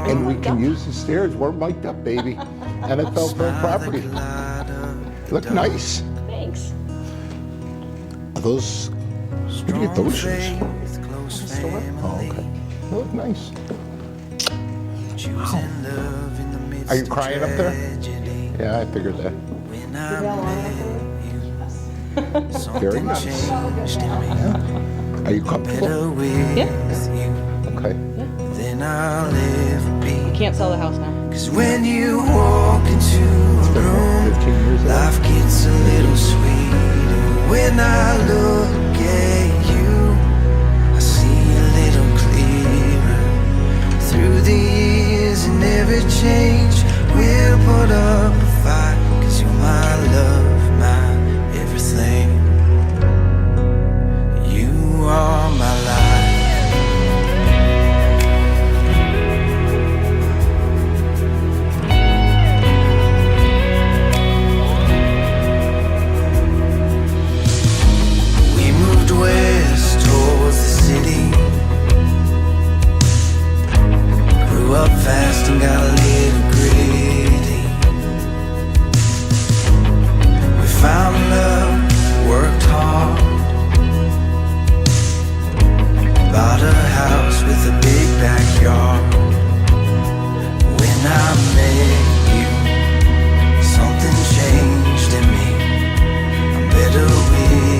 And we can use the stairs. We're mic'd up, baby. NFL for property. Look nice. Thanks. Are those, where do you get those shoes? Oh, okay. They look nice. Wow. Are you crying up there? Yeah, I figured that. Very nice. Yeah. Are you comfortable? Yeah. Okay. You can't sell the house now. Cause when you walk into a room, 15 years life gets a little sweeter. When I look at you, I see a little clearer. Through the years and every change, we'll put up a fight. Cause you're my love, my everything. You are my life. West towards the city, grew up fast and got a little gritty. We found love, worked hard, bought a house with a big backyard. When I met you, something changed in me. I'm better with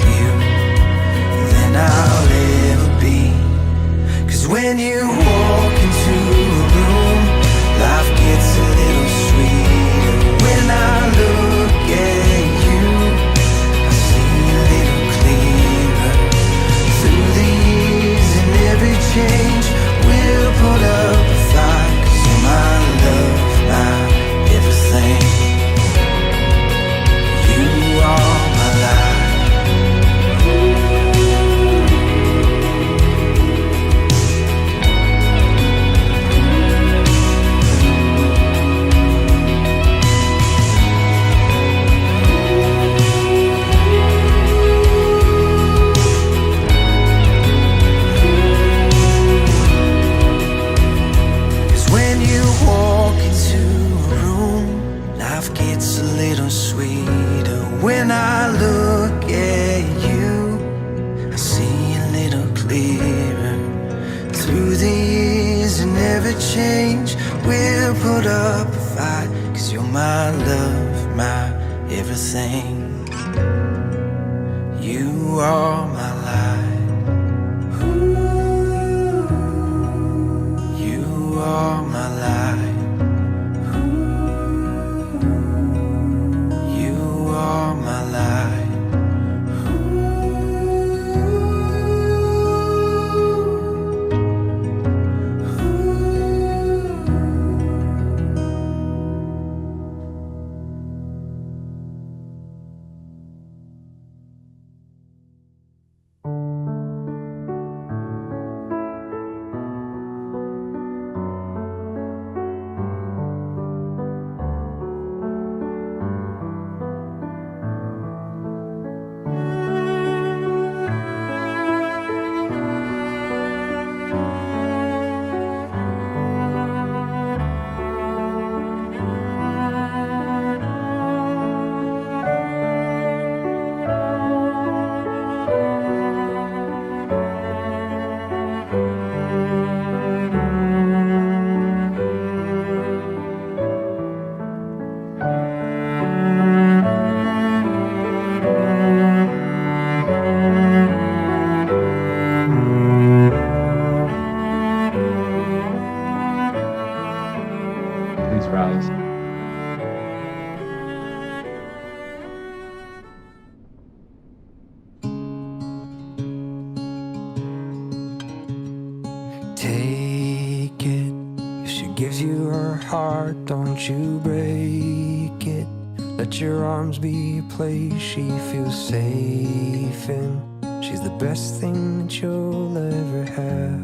you I'll ever be. Cause when you walk into a room, life gets a little sweeter. When I look at you, I see a little clearer. Through the years and every change, we'll put up a fight. Cause you're my love, my everything. You are my life. Gets a little sweeter. When I look at you, I see a little clearer. Through the years and every change, we'll put up a fight. Cause you're my love, my everything. You are my life. You are my life. Take it. If she gives you her heart, don't you break it. Let your arms be a place she feels safe in. She's the best thing that you'll ever have.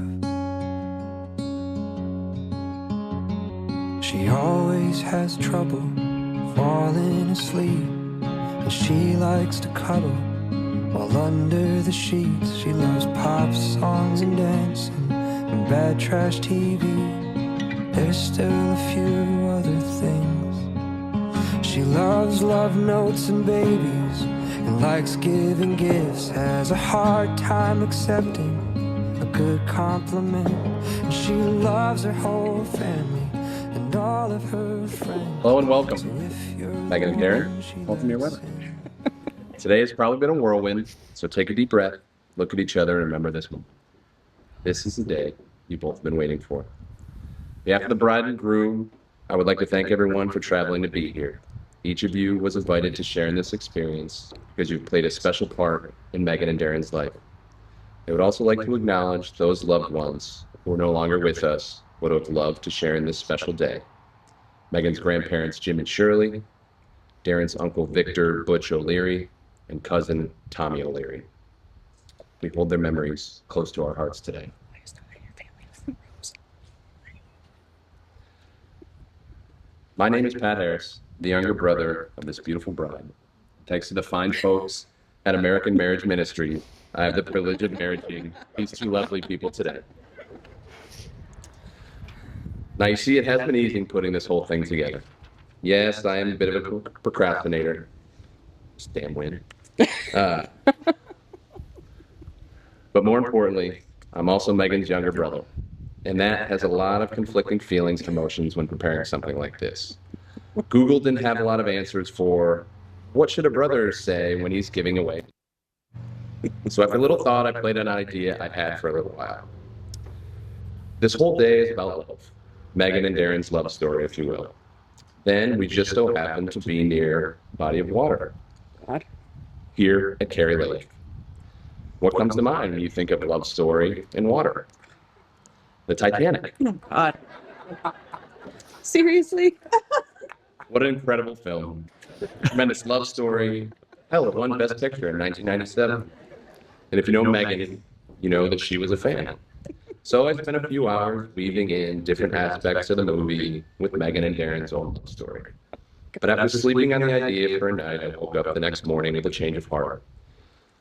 She always has trouble falling asleep, and she likes to cuddle while under the sheets. She loves pop songs and dancing and bad trash TV. there's still a few other things. She loves love notes and babies, and likes giving gifts, has a hard time accepting a good compliment. And she loves her whole family and all of her friends. Hello and welcome. So if you're Meaghan and Derryn, welcome to your weather. Today has probably been a whirlwind, so take a deep breath, look at each other, and remember this one. This is the day you've both been waiting for. On behalf of the bride and groom, I would like to thank everyone for traveling to be here. Each of you was invited to share in this experience because you've played a special part in Meaghan and Derryn's life. I would also like to acknowledge those loved ones who are no longer with us would have loved to share in this special day. Meaghan's grandparents, Jim and Shirley, Derryn's uncle, Victor Butch O'Leary, and cousin, Tommy O'Leary. We hold their memories close to our hearts today. My name is Pat Harris, the younger brother of this beautiful bride. Thanks to the fine folks at American Marriage Ministry, I have the privilege of marrying these two lovely people today. Now, you see, it has been easy putting this whole thing together. Yes, I am a bit of a procrastinator. This damn win. But more importantly, I'm also Meaghan's younger brother. And that has a lot of conflicting feelings and emotions when preparing something like this. Google didn't have a lot of answers for what should a brother say when he's giving away. So after a little thought, I played an idea I've had for a little while. This whole day is about love. Meaghan and Derryn's love story, if you will. Then we just so happen to be near a body of water. Here at Carey Lake. What comes to mind when you think of love story and water? The Titanic. Oh, God. Seriously? What an incredible film. Tremendous love story. Hell, it won Best Picture in 1997. And if you know Meaghan, you know that she was a fan. So I spent a few hours weaving in different aspects of the movie with Meaghan and Derryn's own love story. But after sleeping on the idea for a night, I woke up the next morning with a change of heart.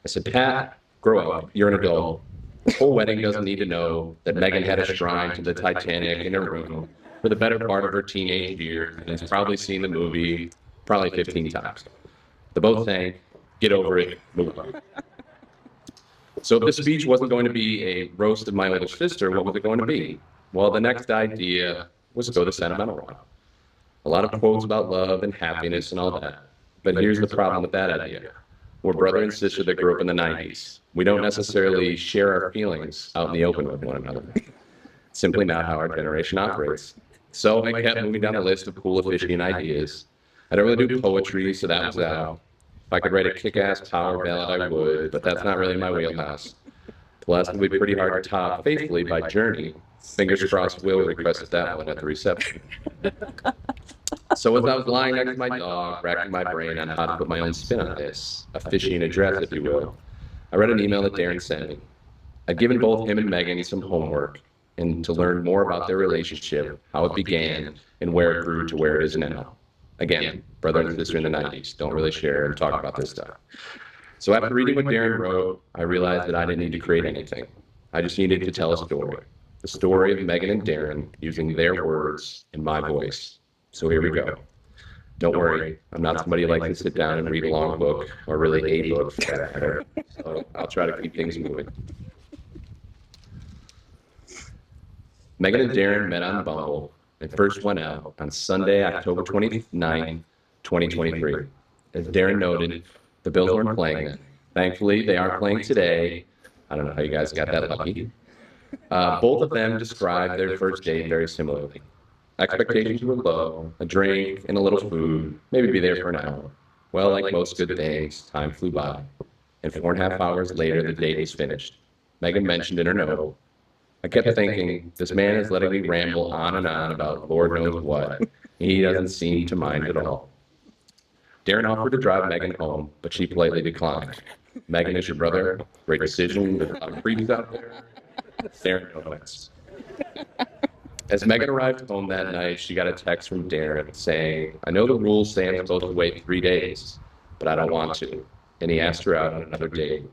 I said, Pat, grow up. You're an adult. The whole wedding doesn't need to know that Meaghan had a shrine to the Titanic in her room for the better part of her teenage years and has probably seen the movie probably 15 times. The both saying, get over it, move on. So if this speech wasn't going to be a roast of my older sister, what was it going to be? Well, the next idea was to go the sentimental route. A lot of quotes about love and happiness and all that. But here's the problem with that idea. We're brother and sister that grew up in the 90s. We don't necessarily share our feelings out in the open with one another. Simply not how our generation operates. So I kept moving down the list of cool, efficient ideas. I don't really do poetry, so that was out. If I could write a kick-ass power ballad, I would, but that's not really my wheelhouse. Plus, it would be pretty hard to top Faithfully by Journey. Fingers crossed Will requested that one at the reception. So as I was lying next to my dog, racking my brain on how to put my own spin on this, a fishing address, if you will, I read an email that Derryn sent me. I'd given both him and Meaghan some homework and to learn more about their relationship, how it began, and where it grew to where it is now. Again, brother and sister in the 90s, don't really share and talk about this stuff. So after reading what Derryn wrote, I realized that I didn't need to create anything. I just needed to tell a story. The story of Meaghan and Derryn using their words in my voice. So here we go. Don't worry, I'm not somebody who likes to sit down and read a long book, or really a book for that matter. So I'll try to keep things moving. Meaghan and Derryn met on Bumble and first went out on Sunday, October 29, 2023. As Derryn noted, the Bills weren't playing then. Thankfully, they are playing today. I don't know how you guys got that lucky. Both of them described their first date very similarly. Expectations were low, a drink and a little food, maybe be there for an hour. Well, like most good things, time flew by. And 4.5 hours later, the date was finished. Meaghan mentioned in her note, I kept thinking, this man is letting me ramble on and on about Lord knows what. He doesn't seem to mind at all. Derryn offered to drive Meaghan home, but she politely declined. Meaghan is your brother. Great decision. There's a lot of creeps out there. Derryn, no thanks. As Meaghan arrived home that night, she got a text from Derryn saying, I know the rules say I'm supposed to wait 3 days, but I don't want to. And he asked her out on another date.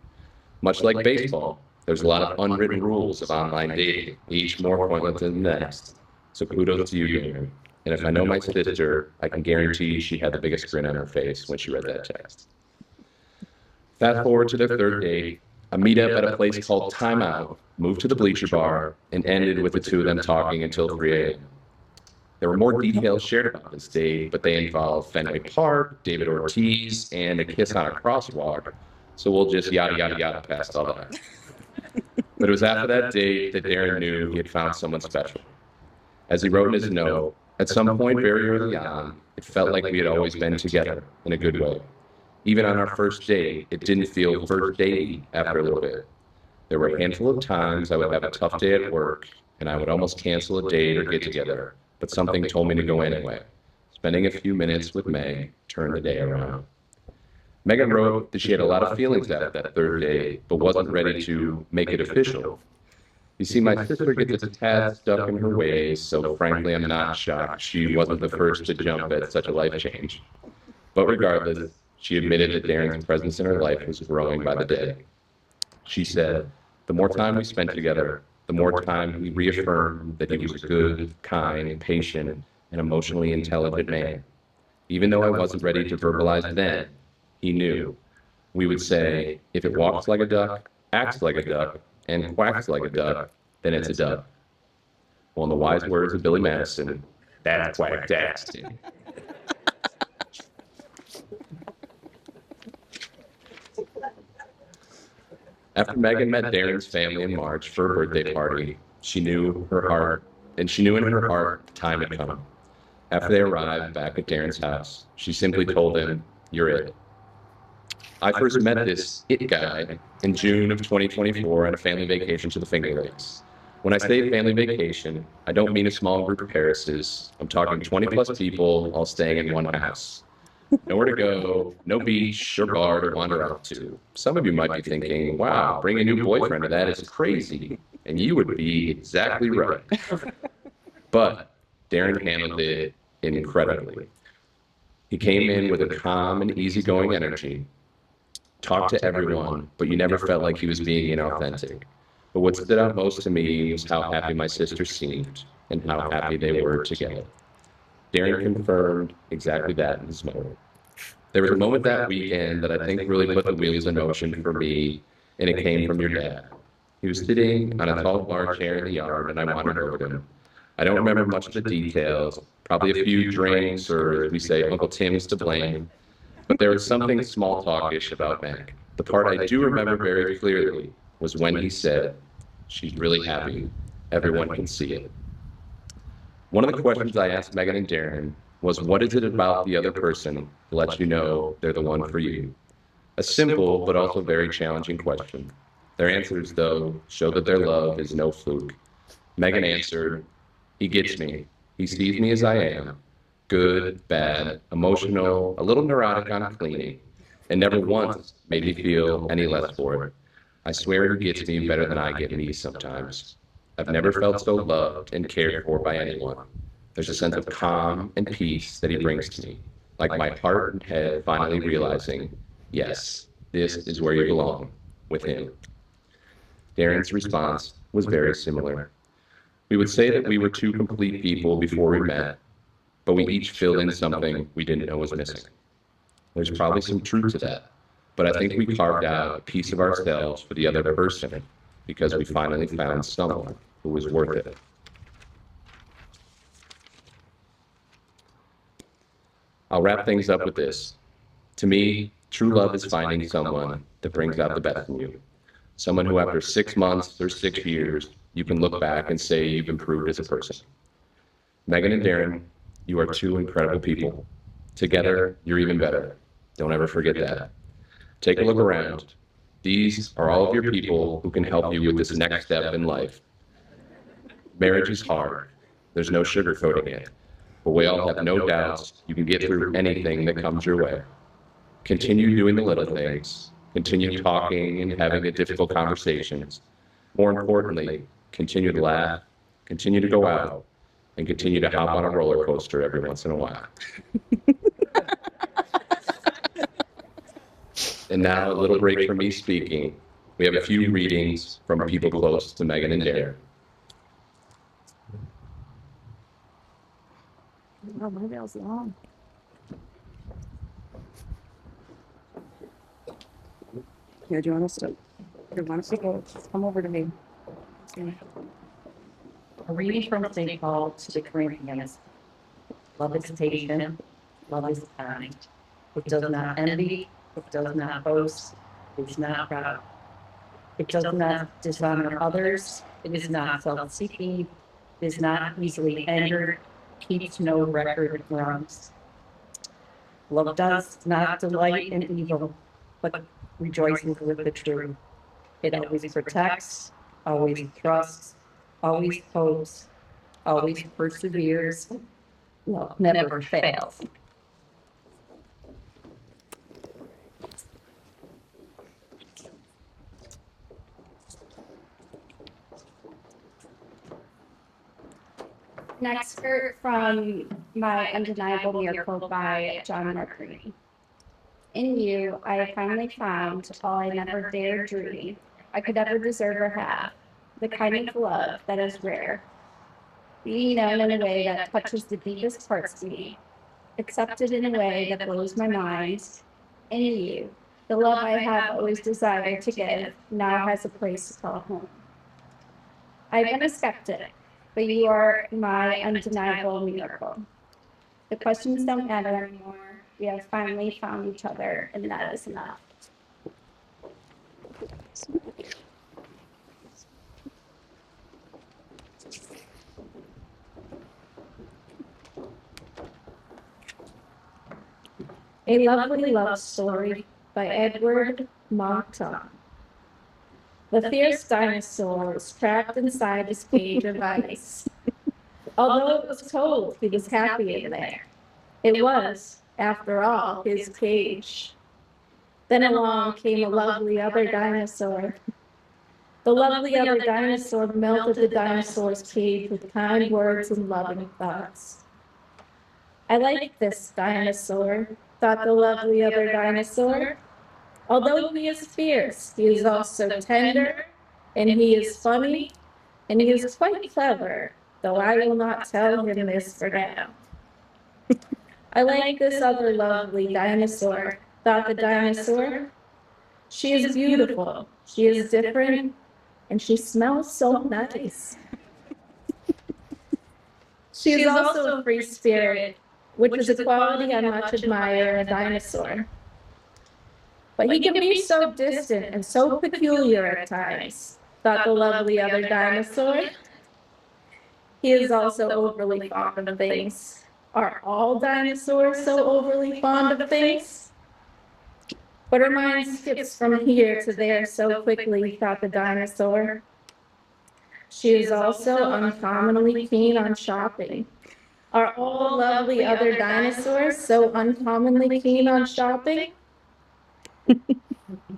Much like baseball, there's a lot of unwritten rules of online dating, each more pointless than the next. So kudos to you, Derryn. And if I know my sister, I can guarantee she had the biggest grin on her face when she read that text. Fast forward to their third date, a meetup at a place called Time Out, moved to the Bleacher Bar, and ended with the two of them talking until 3 a.m. There were more details shared about this date, but they involved Fenway Park, David Ortiz, and a kiss on a crosswalk. So we'll just yada, yada, yada past all that. But it was after that date that Derryn knew he had found someone special. As he wrote in his note, at some point very early on, it felt like we had always been together in a good way. Even on our first date, it didn't feel first datey after a little bit. There were a handful of times I would have a tough day at work, and I would almost cancel a date or get together, but something told me to go anyway. Spending a few minutes with Meg turned the day around. Meaghan wrote that she had a lot of feelings after that third date, but wasn't ready to make it official. You see, my sister gets a tad stuck in her ways, so frankly, I'm not shocked she wasn't the first to jump at such a life change. But regardless, she admitted that Derryn's presence in her life was growing by the day. She said, the more time we spent together, the more time he reaffirmed that he was a good, kind, patient, and emotionally intelligent man. Even though I wasn't ready to verbalize then, he knew. We would say, if it walks like a duck, acts like a duck, and quacks like a duck, then it's a duck. Well, in the wise words of Billy Madison, that's quacktastic. After Meaghan met Derryn's family in March for her birthday party, she knew in her heart time had come. After they arrived back at Derryn's house, she simply told him, "You're it." I first met this it guy in June of 2024 on a family vacation to the Finger Lakes. When I say family vacation, I don't mean a small group of Harrises. I'm talking 20 plus people all staying in one house. Nowhere to go, no beach or bar to wander out to. Some of you might be thinking, wow, bringing a new boyfriend to that is crazy. And you would be exactly right. But Derryn handled it incredibly. He came in with a calm and easygoing energy, talked to everyone, but you never felt like he was being inauthentic. But what stood out most to me was how happy my sister seemed and how happy they were together. Derryn confirmed exactly that in his moment. There was a moment that weekend that I think really put the wheels in motion for me, and it came from your dad. He was sitting on a tall bar chair in the yard, and I wandered over to him. I don't remember much of the details, probably a few drinks, or as we say, Uncle Tim's to blame, but there was something small talkish about Meg. The part I do remember very clearly was when he said, "She's really happy. Everyone can see it." One of the questions I asked Meaghan and Derryn was, what is it about the other person that lets you know they're the one for you? A simple but also very challenging question. Their answers, though, show that their love is no fluke. Meaghan answered, "He gets me. He sees me as I am. Good, bad, emotional, a little neurotic on cleaning, and never once made me feel any less for it. I swear he gets me better than I get me sometimes. I've never felt so loved and cared for by anyone. There's a sense of calm and peace that he brings to me, like my heart and head finally realizing, yes, this is where you belong, with him." Derryn's response was very similar. We would say that we were two complete people before we met, but we each filled in something we didn't know was missing. There's probably some truth to that, but I think we carved out a piece of ourselves for the other person because we finally found someone who was worth it. I'll wrap things up with this. To me, true love is finding someone that brings out the best in you. Someone who after 6 months or 6 years, you can look back and say you've improved as a person. Meaghan and Derryn, you are two incredible people. Together, you're even better. Don't ever forget that. Take a look around. These are all of your people who can help you with this next step in life. Marriage is hard. There's no sugarcoating it. But we all have no doubts you can get through anything that comes your way. Continue doing the little things. Continue talking and having the difficult conversations. More importantly, continue to laugh, continue to go out, and continue to hop on a roller coaster every once in a while. And now a little break from me speaking. We have a few readings from people close to Meaghan and Derryn. Oh, my nail's long. Yeah, do you want us to? Do you want us to go? Come over to me. A reading from St. Paul to the Corinthians. Love is patient. Love is kind. It does not envy. It does not boast. It is not proud. It does not dishonor others. It is not self-seeking. It is not easily angered. Keeps no record of wrongs. Love does not delight in evil, but rejoices with the truth. It always protects, always trusts, always hopes, always perseveres. Love never fails. An excerpt from My Undeniable Miracle by John Marguerite. In you, I have finally found all I never dared dream I could ever deserve or have, the kind of love that is rare, being known in a way that touches the deepest parts of me, accepted in a way that blows my mind. In you, the love I have always desired to give now has a place to call home. I've been a skeptic, but you are my undeniable miracle. The questions don't matter anymore. We have finally found each other, and that is enough. A Lovely Love Story by Edward Monckton. The fierce dinosaur was trapped inside his cage of ice. Although it was cold, he was happy in there. It was, after all, his cage. Then along came a lovely other dinosaur. The lovely other dinosaur melted the dinosaur's cage with kind words and loving thoughts. I like this dinosaur, thought the lovely other dinosaur. Although he is fierce, he is also tender, and he is funny, and he is quite clever, though I will not tell him this for now. I like this other lovely dinosaur, thought the dinosaur. She is beautiful, she is different, and she smells so nice. She is also a free spirit, which is a quality I much admire in a dinosaur. But he can be so distant and so peculiar at times, thought the lovely other dinosaur. He is also overly fond of things. Are all dinosaurs so overly fond of things? But her mind skips from here to there so quickly, thought the dinosaur. She is also uncommonly keen on shopping. Are all lovely other dinosaurs so uncommonly keen on shopping?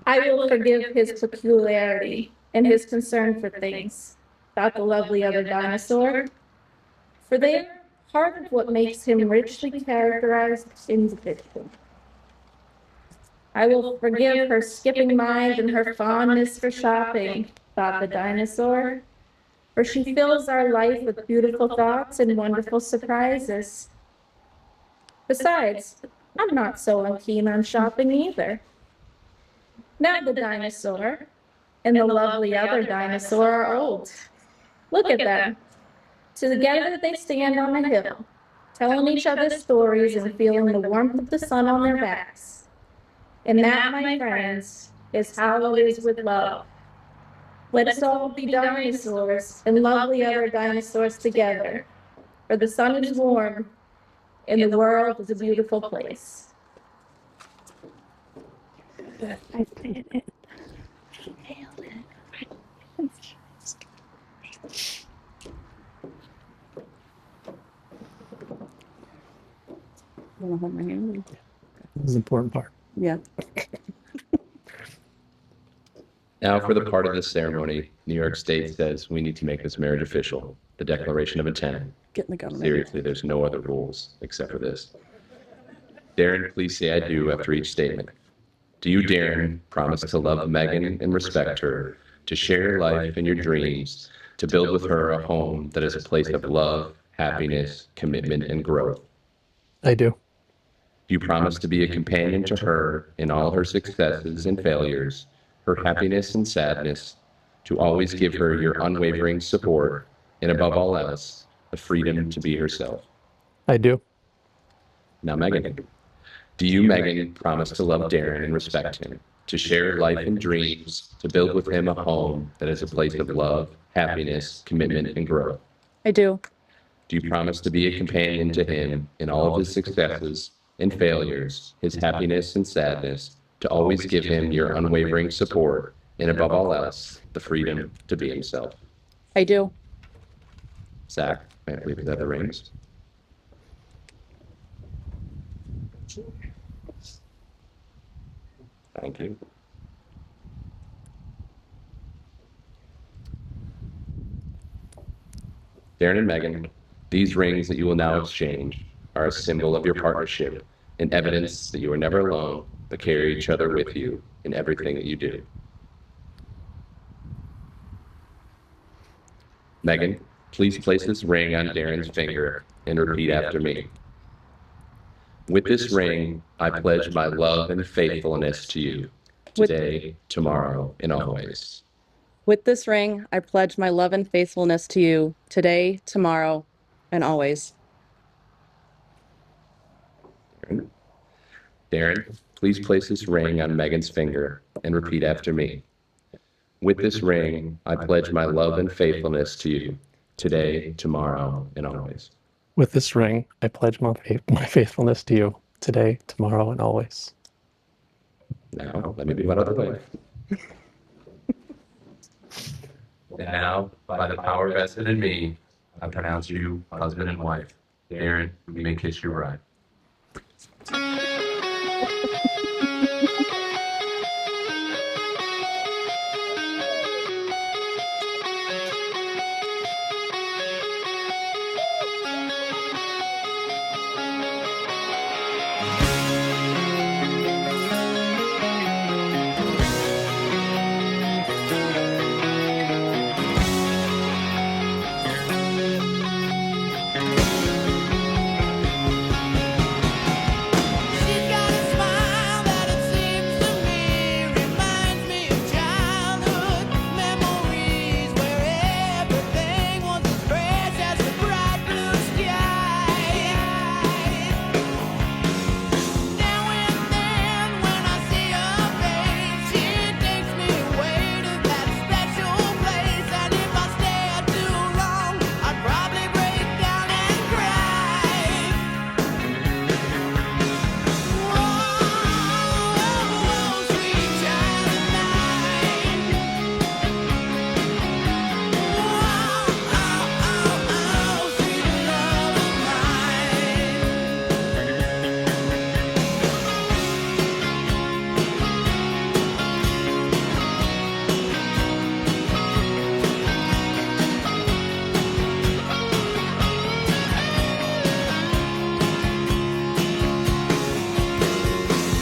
I will forgive his peculiarity and his concern for things, thought the lovely other dinosaur, for they are part of what makes him richly characterized individual. I will forgive her skipping mind and her fondness for shopping, thought the dinosaur, for she fills our life with beautiful thoughts and wonderful surprises. Besides, I'm not so unkeen on shopping either. Now the dinosaur and the lovely other dinosaur are old. Look at them. Together they stand on a hill, telling each other stories and feeling the warmth of the sun on their backs. And that, my friends, is how it is with love. Let us all be dinosaurs and lovely other dinosaurs together, for the sun is warm and the world is a beautiful place. I did it. Nailed it. You want to hold my hand? This is the important part. Yeah. Now for the part of this ceremony, New York State says we need to make this marriage official, the declaration of intent. Get in the government. Seriously, there's no other rules except for this. Derryn, please say I do after each statement. Do you, Derryn, promise to love Meaghan and respect her, to share your life and your dreams, to build with her a home that is a place of love, happiness, commitment, and growth? I do. Do you promise to be a companion to her in all her successes and failures, her happiness and sadness, to always give her your unwavering support, and above all else, the freedom to be herself? I do. Now, Meaghan, do you, Meaghan, promise to love Derryn and respect him, to share life and dreams, to build with him a home that is a place of love, happiness, commitment, and growth? I do. Do you promise to be a companion to him in all of his successes and failures, his happiness and sadness, to always give him your unwavering support, and above all else, the freedom to be himself? I do. Zach, may I please have the rings? Thank you. Derryn and Meaghan, these rings that you will now exchange are a symbol of your partnership and evidence that you are never alone, but carry each other with you in everything that you do. Meaghan, please place this ring on Derryn's finger and repeat after me. With this ring, I pledge my love and faithfulness to you, today, tomorrow, and always. With this ring, I pledge my love and faithfulness to you today, tomorrow, and always. Derryn, please place this ring on Meaghan's finger and repeat after me. With this ring, I pledge my love and faithfulness to you, today, tomorrow, and always. With this ring, I pledge my faithfulness to you today, tomorrow, and always. Now, let me be one other way. And now, by the power vested in me, I pronounce you husband and wife. Derryn, you may kiss your bride. She's got a smile that it seems to me reminds me of childhood memories where everything was as fresh as the bright blue sky. Now and then when I see her face, she takes me away to that special place, and if I stare too long, I'd probably break down and cry. Whoa, sweet child of mine. Whoa, sweet love of mine.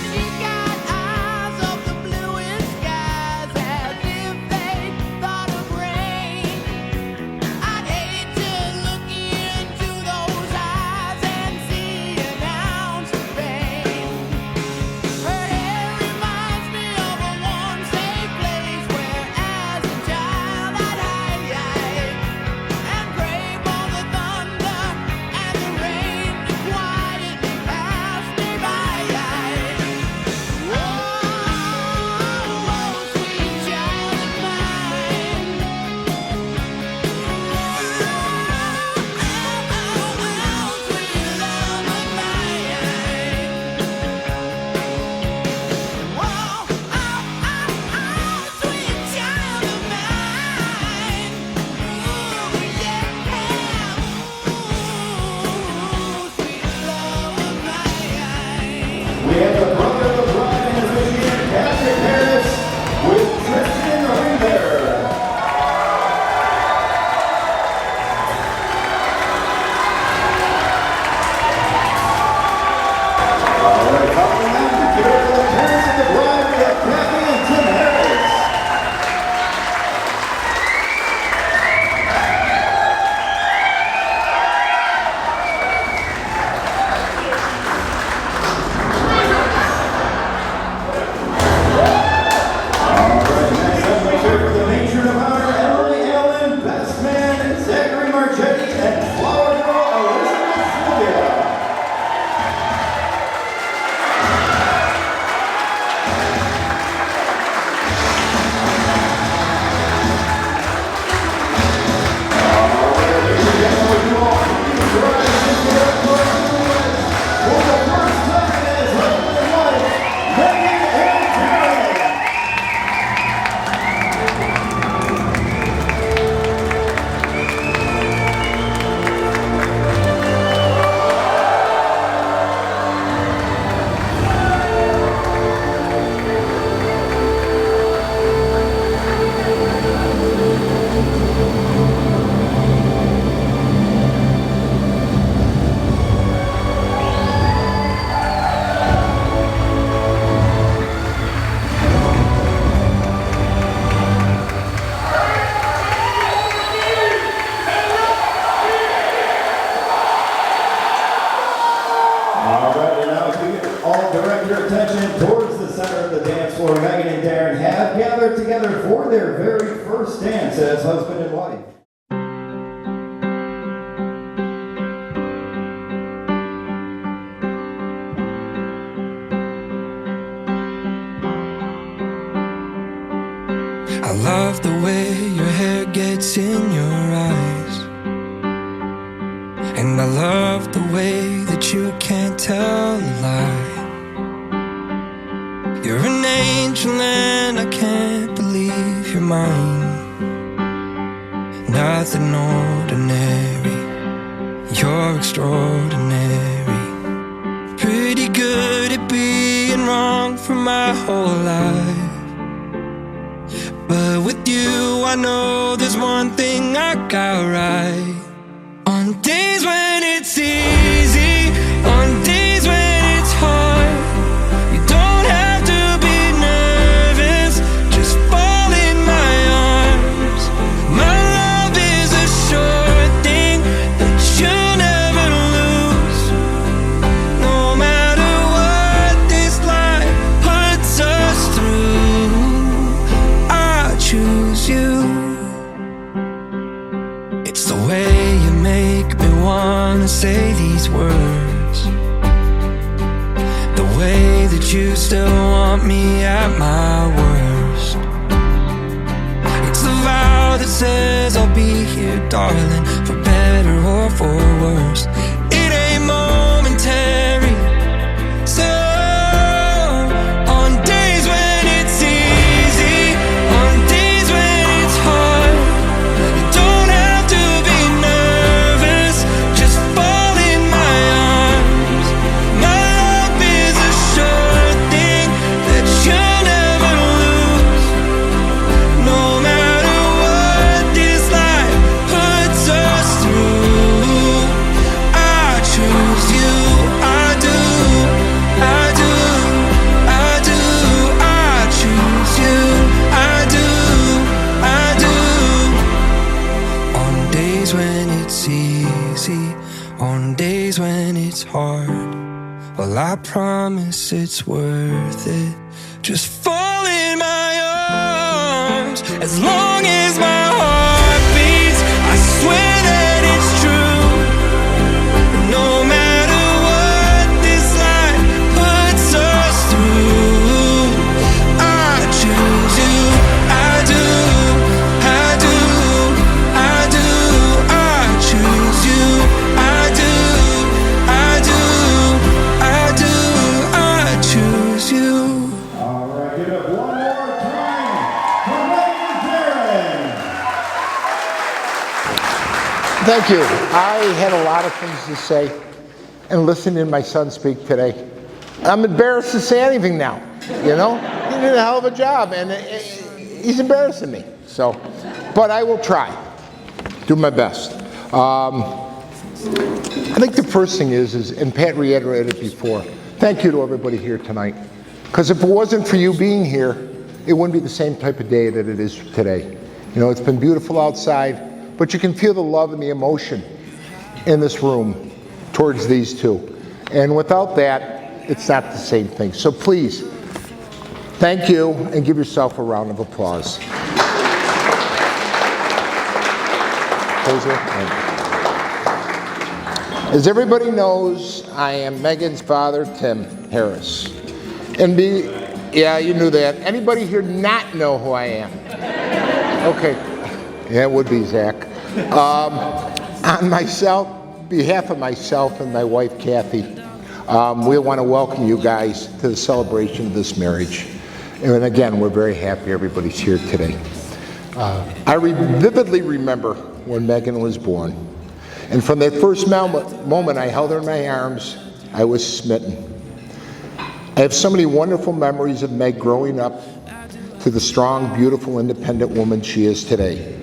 She's got eyes of the bluest skies, as if they thought of rain. I'd hate to look into those eyes and see an ounce of pain. Her hair reminds me of a warm, safe place where, as a child, I'd hide and pray for the thunder and the rain to quietly pass me by. Whoa, sweet child of mine. Sweet love of mine. Whoa, sweet child of mine. Ooh, yeah. Ooh, sweet love of mine. We have the brother of the bride and his Indian Patrick Harris with Tristan Ringer. All right, following them, together with the parents of the bride, we have Kathy and Tim Harris. they're together for their very first dance as husband and wife. I love the way your hair gets in your eyes, and I love the way that you can't tell a lie. You're an angel and I can't believe you're mine. Nothing ordinary, you're extraordinary. Pretty good at being wrong for my whole life. But with you, I know there's one thing I got right. On days when it's easy, on days when it's hard, you don't have to be nervous, just fall in my arms. My love is a sure thing that you'll never lose. No matter what this life puts us through, choose you. It's the way you make me wanna say these words, the way that you still want me at my worst. It's the vow that says I'll be here, darling, for better or for worse. It ain't momentary. So on days when it's easy, on days when it's hard, you don't have to be nervous, just fall in my arms. My love is a sure thing that you'll never lose. No matter what this life puts us through, I choose you. I do, I do, I do, I choose you. I do, I do. On days when it's easy, on days when it's hard, well, I promise it's worth it. Just fall in my arms. As long as my heart beats, I swear that it's true. No matter what this life puts us through, I choose you. I do, I do, I do, I choose you. I do, I do, I do, I choose you. All right, give it up one more time for Meaghan and Derryn. Thank you. I had a lot of things to say, and listening to my son speak today, I'm embarrassed to say anything now. You know, he did a hell of a job, and he's embarrassing me. So, but I will try, do my best. I think the first thing is, and Pat reiterated it before, thank you to everybody here tonight. Because if it wasn't for you being here, it wouldn't be the same type of day that it is today. You know, it's been beautiful outside, but you can feel the love and the emotion in this room towards these two. And without that, it's not the same thing. So please, thank you, and give yourself a round of applause. As everybody knows, I am Meaghan's father, Tim Harris. And yeah, you knew that. Anybody here not know who I am? Okay. Yeah, it would be Zach. On behalf of myself and my wife, Kathy, we want to welcome you guys to the celebration of this marriage. And again, we're very happy everybody's here today. I vividly remember when Meaghan was born. And from that first moment I held her in my arms, I was smitten. I have so many wonderful memories of Meg growing up to the strong, beautiful, independent woman she is today.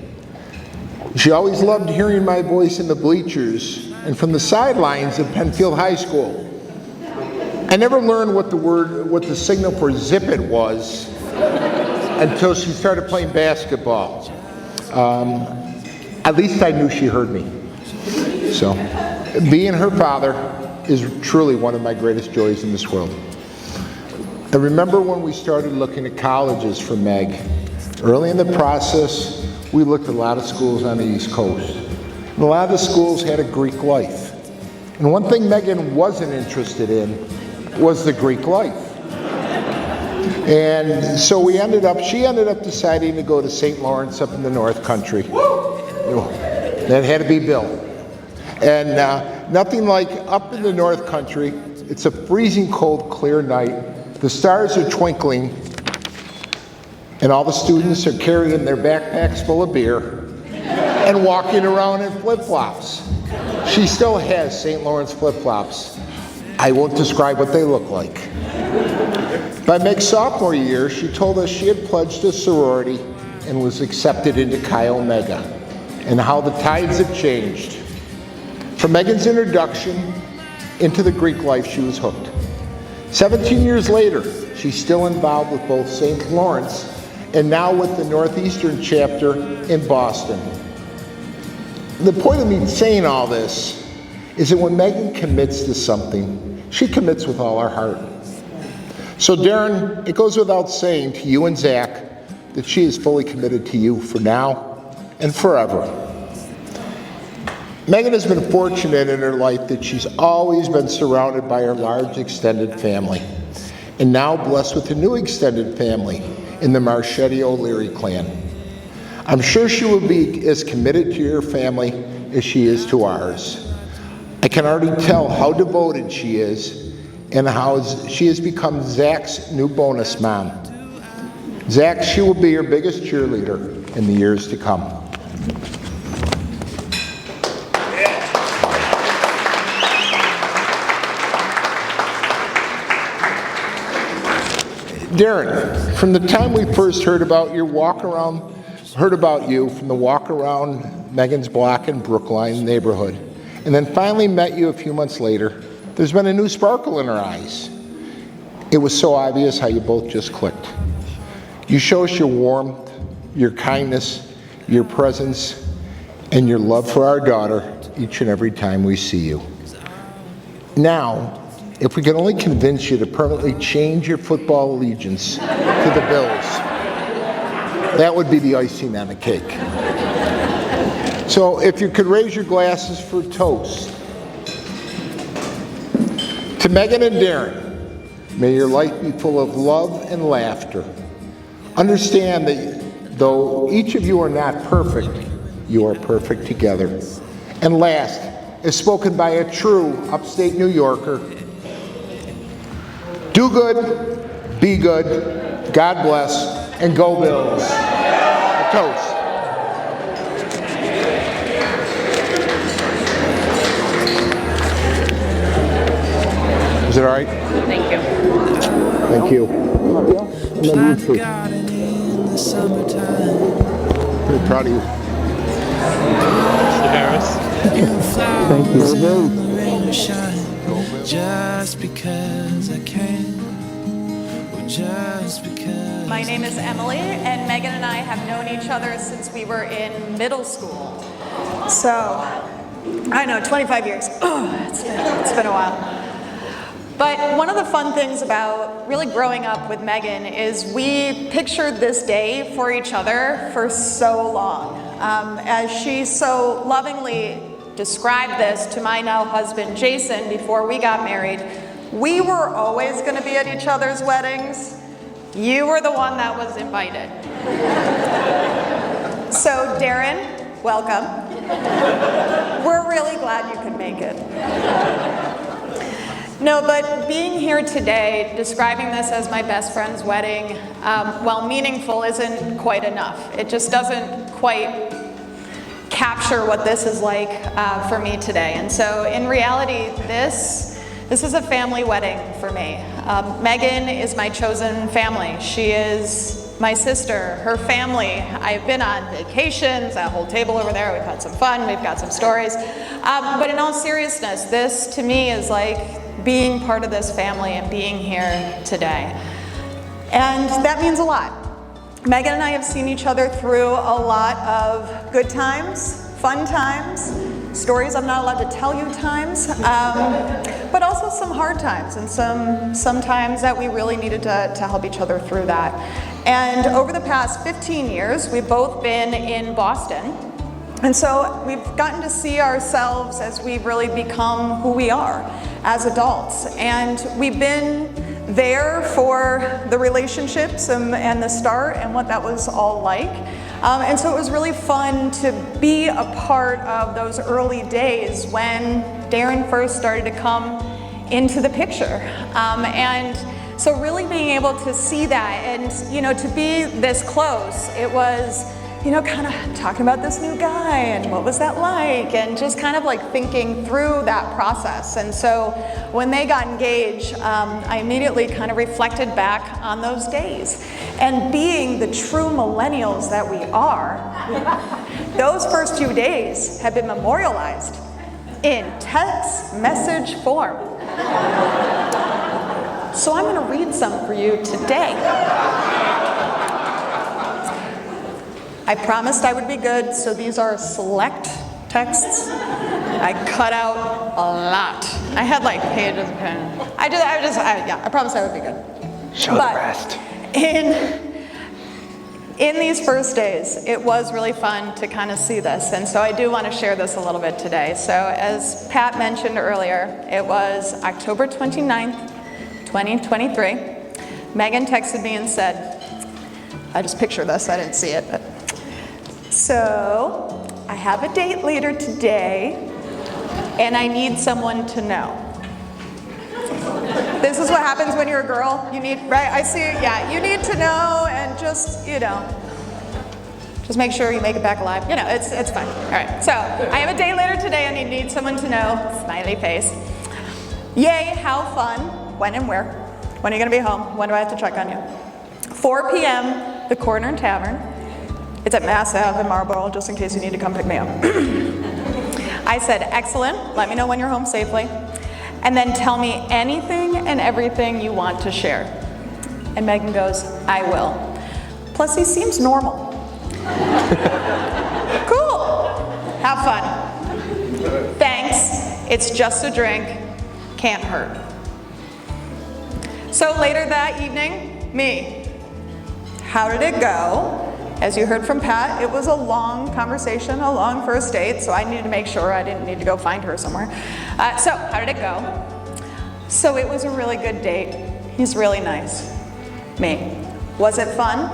She always loved hearing my voice in the bleachers and from the sidelines of Penfield High School. I never learned what the signal for zip it was until she started playing basketball. At least I knew she heard me. So, being her father is truly one of my greatest joys in this world. I remember when we started looking at colleges for Meg, Early in the process, we looked at a lot of schools on the East Coast. And a lot of the schools had a Greek life. And one thing Meaghan wasn't interested in was the Greek life. And so she ended up deciding to go to St. Lawrence up in the North Country. That had to be built. And nothing like up in the North Country. It's a freezing cold, clear night. The stars are twinkling, and all the students are carrying their backpacks full of beer and walking around in flip-flops. She still has St. Lawrence flip-flops. I won't describe what they look like. By Meg's sophomore year, she told us she had pledged a sorority and was accepted into Chi Omega, and how the tides have changed. From Meaghan's introduction into the Greek life, she was hooked. 17 years later, she's still involved with both St. Lawrence and now with the Northeastern chapter in Boston. The point of me saying all this is that when Meaghan commits to something, she commits with all her heart. So Derryn, it goes without saying to you and Zach that she is fully committed to you for now and forever. Meaghan has been fortunate in her life that she's always been surrounded by her large extended family, and now blessed with a new extended family in the Marchetti O'Leary clan. I'm sure she will be as committed to your family as she is to ours. I can already tell how devoted she is and how she has become Zach's new bonus mom. Zach, she will be your biggest cheerleader in the years to come. Derryn, from the time we first heard about you from the walk around Meaghan's block in Brookline neighborhood, and then finally met you a few months later, there's been a new sparkle in her eyes. It was so obvious how you both just clicked. You show us your warmth, your kindness, your presence, and your love for our daughter each and every time we see you. Now, if we could only convince you to permanently change your football allegiance to the Bills, that would be the icing on the cake. So if you could raise your glasses for toast. To Meaghan and Derryn, may your life be full of love and laughter. Understand that though each of you are not perfect, you are perfect together. And last, as spoken by a true upstate New Yorker, do good, be good, God bless, and go Bills. A toast. Is it all right? Thank you. Thank you. I've got it in the summertime. Very proud of you. Mr. Harris. Thank you. The rain will shine just because I can. Or just because. My name is Emily, and Meaghan and I have known each other since we were in middle school. So, I know, 25 years. Oh, it's been a while. But one of the fun things about really growing up with Meaghan is we pictured this day for each other for so long. As she so lovingly described this to my now husband, Jason, before we got married, we were always going to be at each other's weddings. You were the one that was invited. So, Derryn, welcome. We're really glad you could make it. No, but being here today, describing this as my best friend's wedding, while meaningful, isn't quite enough. It just doesn't quite capture what this is like for me today. And so in reality, this is a family wedding for me. Meaghan is my chosen family. She is my sister, her family. I've been on vacations, that whole table over there, we've had some fun, we've got some stories. But in all seriousness, this to me is like being part of this family and being here today. And that means a lot. Meaghan and I have seen each other through a lot of good times, fun times, stories I'm not allowed to tell you times, but also some hard times and some times that we really needed to help each other through that. And over the past 15 years, we've both been in Boston. And so we've gotten to see ourselves as we've really become who we are as adults. And we've been there for the relationships and the start and what that was all like. And so it was really fun to be a part of those early days when Derryn first started to come into the picture. And so really being able to see that and, to be this close, it was, kind of talking about this new guy and what was that like, and just kind of like thinking through that process. And so when they got engaged, I immediately kind of reflected back on those days. And being the true millennials that we are, those first few days have been memorialized in text message form. So I'm going to read some for you today. I promised I would be good, so these are select texts. I cut out a lot. I had like pages of pen. I promised I would be good. Show the rest. In these first days, it was really fun to kind of see this, and so I do want to share this a little bit today. So as Pat mentioned earlier, it was October 29th, 2023. Meaghan texted me and said, I just picture this, I didn't see it, but. So, I have a date later today, and I need someone to know. This is what happens when you're a girl. You need, right? I see, yeah, you need to know, and just, just make sure you make it back alive. It's fine. All right, so I have a date later today, and I need someone to know. Smiley face. Yay, how fun. When and where? When are you going to be home? When do I have to check on you? 4 p.m., the Corner Tavern. It's at Mass Ave in Marlboro, just in case you need to come pick me up. I said, excellent, let me know when you're home safely, and then tell me anything and everything you want to share. And Meaghan goes, I will. Plus, he seems normal. Cool, have fun. Thanks, it's just a drink, can't hurt. So later that evening, me. How did it go? As you heard from Pat, it was a long conversation, a long first date, so I needed to make sure I didn't need to go find her somewhere. So, how did it go? So it was a really good date. He's really nice. Me. Was it fun?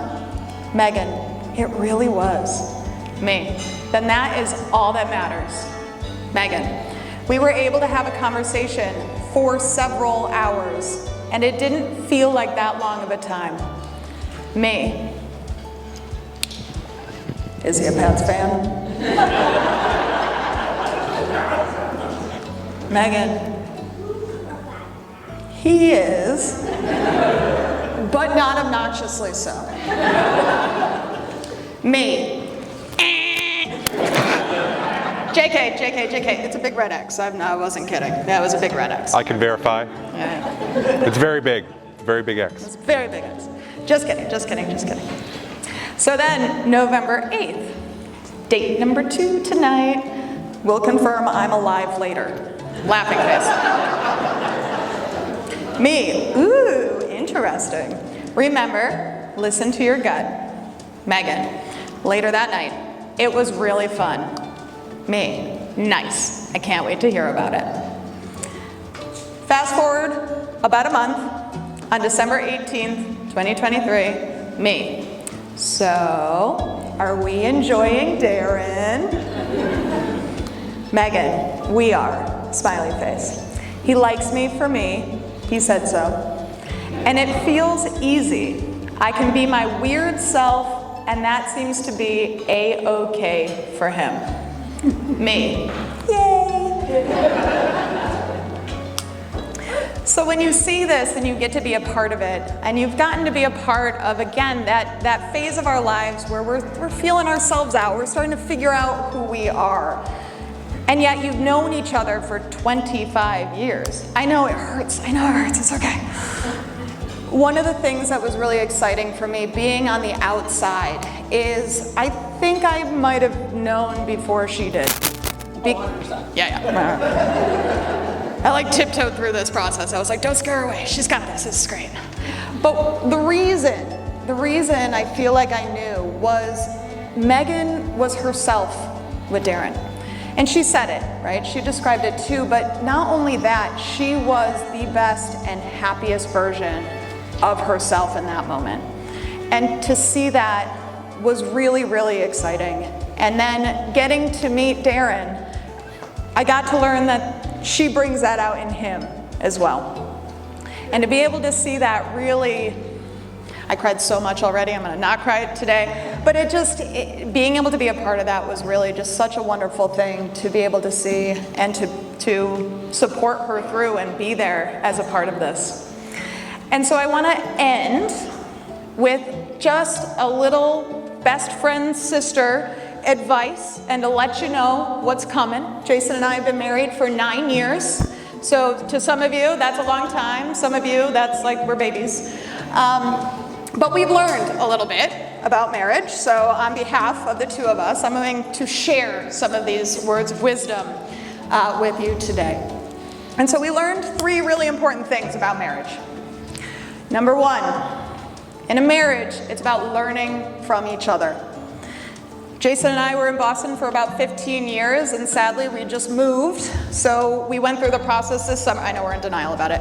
Meaghan. It really was. Me. Then that is all that matters. Meaghan. We were able to have a conversation for several hours, and it didn't feel like that long of a time. Me. Is he a Pats fan? Meaghan. He is, but not obnoxiously so. Me. JK, it's a big red X. I wasn't kidding. Yeah, it was a big red X. I can verify. Yeah. It's very big X. It's very big X. Just kidding. So then, November 8th, date number 2 tonight. We'll confirm I'm alive later. Laughing face. Me, ooh, interesting. Remember, listen to your gut. Meaghan, later that night, it was really fun. Me, nice. I can't wait to hear about it. Fast forward about a month, on December 18th, 2023, me. So, are we enjoying Derryn? Meaghan, we are. Smiley face. He likes me for me. He said so. And it feels easy. I can be my weird self, and that seems to be A-okay for him. Me. Yay! So when you see this and you get to be a part of it, and you've gotten to be a part of, again, that phase of our lives where we're feeling ourselves out, we're starting to figure out who we are. And yet you've known each other for 25 years. I know it hurts, it's okay. One of the things that was really exciting for me being on the outside is I think I might have known before she did. 100%. Yeah. I tiptoed through this process. I was like, don't scare her away. She's got this. This is great. But the reason the reason I feel like I knew was Meaghan was herself with Derryn. And she said it, right? She described it too, but not only that, she was the best and happiest version of herself in that moment. And to see that was really, really exciting. And then getting to meet Derryn, I got to learn that she brings that out in him as well. And to be able to see that really, I cried so much already, I'm gonna not cry today, but being able to be a part of that was really just such a wonderful thing to be able to see and to support her through and be there as a part of this. And so I wanna end with just a little best friend sister advice and to let you know what's coming. Jason and I have been married for 9 years. So to some of you, that's a long time. Some of you, that's like we're babies. But we've learned a little bit about marriage. So on behalf of the two of us, I'm going to share some of these words of wisdom with you today. And so we learned 3 really important things about marriage. Number 1, in a marriage, it's about learning from each other. Jason and I were in Boston for about 15 years, and sadly, we just moved. So we went through the process this summer. I know we're in denial about it.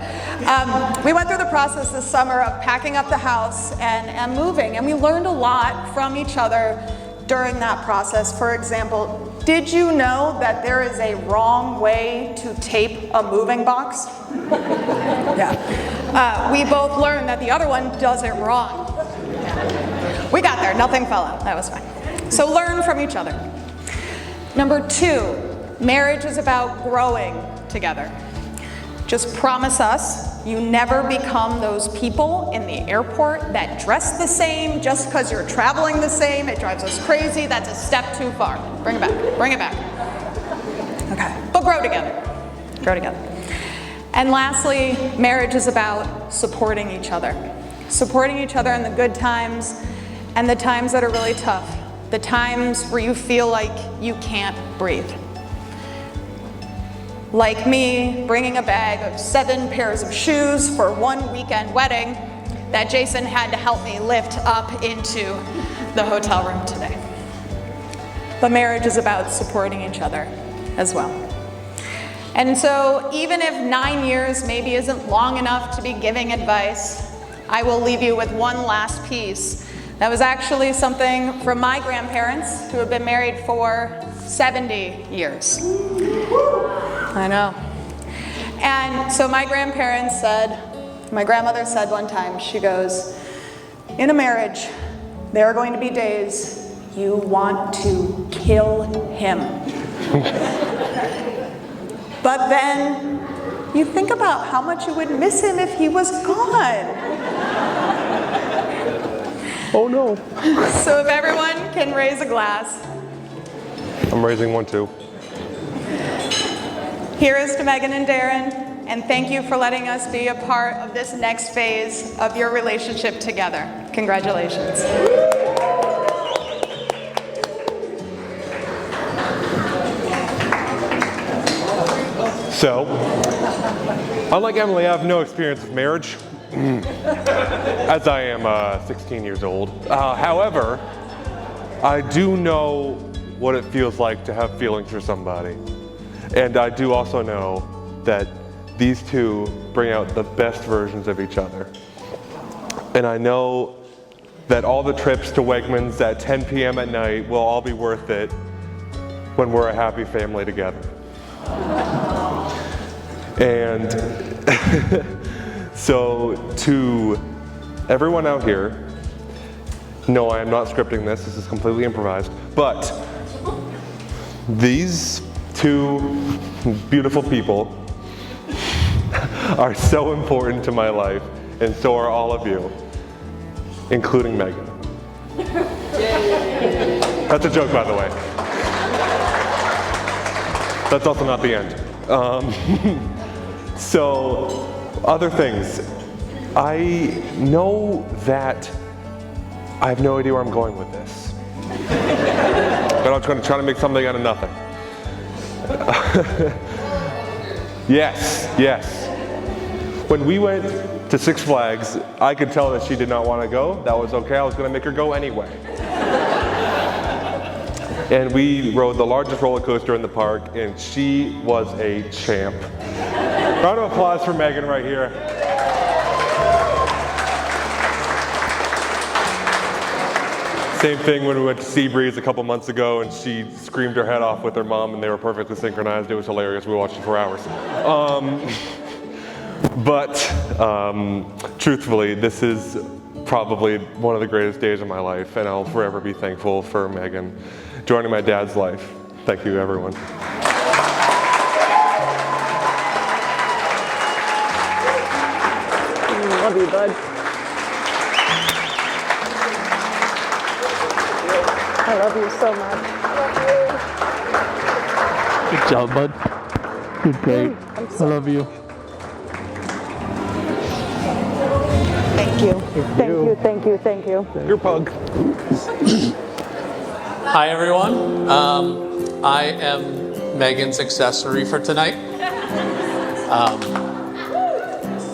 We went through the process this summer of packing up the house and moving, and we learned a lot from each other during that process. For example, did you know that there is a wrong way to tape a moving box? Yeah. We both learned that the other one does it wrong. We got there, nothing fell out, that was fine. So learn from each other. Number 2, marriage is about growing together. Just promise us you never become those people in the airport that dress the same just because you're traveling the same. It drives us crazy. That's a step too far. Bring it back, bring it back. Okay, but grow together, grow together. And lastly, marriage is about supporting each other. Supporting each other in the good times and the times that are really tough. The times where you feel like you can't breathe. Like me, bringing a bag of 7 pairs of shoes for one weekend wedding that Jason had to help me lift up into the hotel room today. But marriage is about supporting each other as well. And so even if 9 years maybe isn't long enough to be giving advice, I will leave you with one last piece. That was actually something from my grandparents who have been married for 70 years. I know. And so my grandmother said one time, she goes, in a marriage, there are going to be days you want to kill him. But then you think about how much you would miss him if he was gone. Oh no. So if everyone can raise a glass. I'm raising one too. Here is to Meaghan and Derryn, and thank you for letting us be a part of this next phase of your relationship together. Congratulations. So, unlike Emily, I have no experience with marriage, as I am 16 years old. However, I do know what it feels like to have feelings for somebody. And I do also know that these two bring out the best versions of each other. And I know that all the trips to Wegmans at 10 p.m. at night will all be worth it when we're a happy family together. And so to everyone out here, no, I am not scripting this is completely improvised, but these two beautiful people are so important to my life, and so are all of you, including Meaghan. That's a joke, by the way. That's also not the end. So, other things. I know that I have no idea where I'm going with this. But I'm going to try to make something out of nothing. Yes. When we went to Six Flags. I could tell that she did not want to go. That was okay. I was going to make her go anyway. And we rode the largest roller coaster in the park, and she was a champ. Round of applause for Meaghan right here. Same thing when we went to Seabreeze a couple months ago, and she screamed her head off with her mom, and they were perfectly synchronized. It was hilarious. We watched it for hours. But truthfully, this is probably one of the greatest days of my life, and I'll forever be thankful for Meaghan joining my dad's life. Thank you, everyone. Love you, bud. I love you so much. Good job, bud. You're great. I love you. Thank you. Thank you, thank you, thank you. Your pug. Hi, everyone. I am Meaghan's accessory for tonight.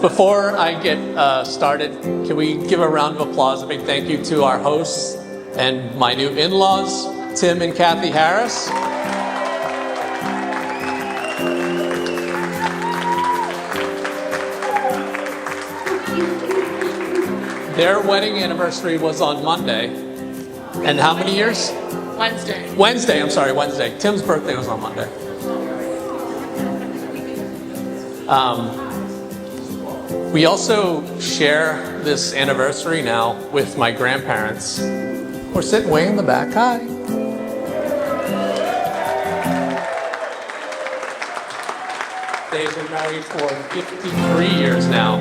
Before I get started, can we give a round of applause, a big thank you to our hosts and my new in-laws, Tim and Kathy Harris. Their wedding anniversary was on Monday. And how many years? Wednesday. Wednesday. Tim's birthday was on Monday. We also share this anniversary now with my grandparents. We're sitting way in the back. Hi. They've been married for 53 years now.